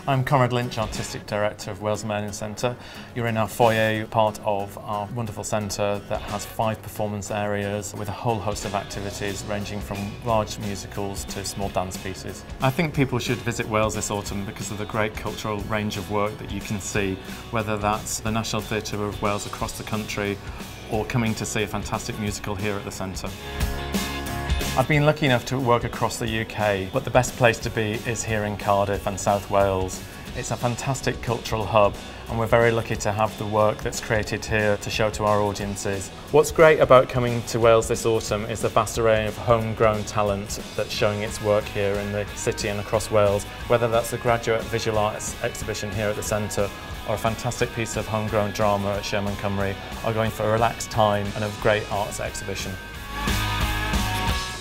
I'm Conrad Lynch, Artistic Director of Wales Millennium Centre. You're in our foyer, part of our wonderful centre that has 5 performance areas with a whole host of activities ranging from large musicals to small dance pieces. I think people should visit Wales this autumn because of the great cultural range of work that you can see, whether that's the National Theatre of Wales across the country or coming to see a fantastic musical here at the centre. I've been lucky enough to work across the UK, but the best place to be is here in Cardiff and South Wales. It's a fantastic cultural hub, and we're very lucky to have the work that's created here to show to our audiences. What's great about coming to Wales this autumn is the vast array of homegrown talent that's showing its work here in the city and across Wales, whether that's the Graduate Visual Arts exhibition here at the centre or a fantastic piece of homegrown drama at Sherman Cymru, or going for a relaxed time and a great arts exhibition.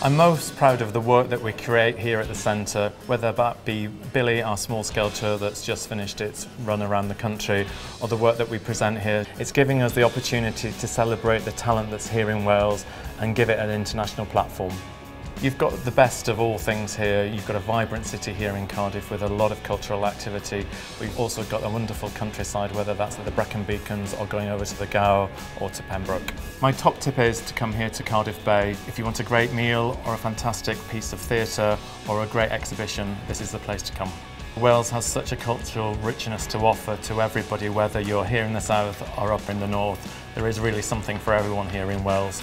I'm most proud of the work that we create here at the centre, whether that be Billy, our small-scale tour that's just finished its run around the country, or the work that we present here. It's giving us the opportunity to celebrate the talent that's here in Wales and give it an international platform. You've got the best of all things here. You've got a vibrant city here in Cardiff with a lot of cultural activity. We've also got a wonderful countryside, whether that's at the Brecon Beacons or going over to the Gower or to Pembroke. My top tip is to come here to Cardiff Bay. If you want a great meal or a fantastic piece of theatre or a great exhibition, this is the place to come. Wales has such a cultural richness to offer to everybody, whether you're here in the south or up in the north. There is really something for everyone here in Wales.